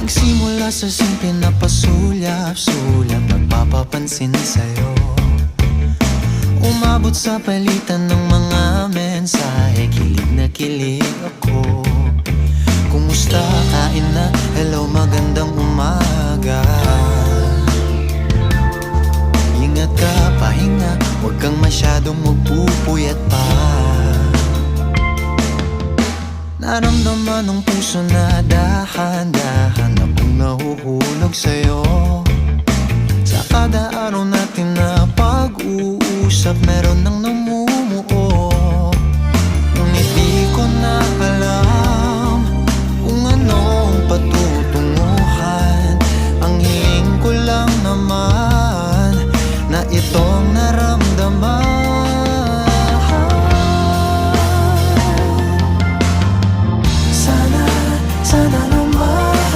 Nagsimula sa simple na pasulyap-sulyap, nagpapapansin sa'yo. Umabot sa palitan ng mga mensahe, kilig na kilig ako. Kumusta, kain na, hello, magandang umaga. Ingat ka, pahinga, huwag kang masyadong magpupuyat pa. Naramdaman ng puso na dahan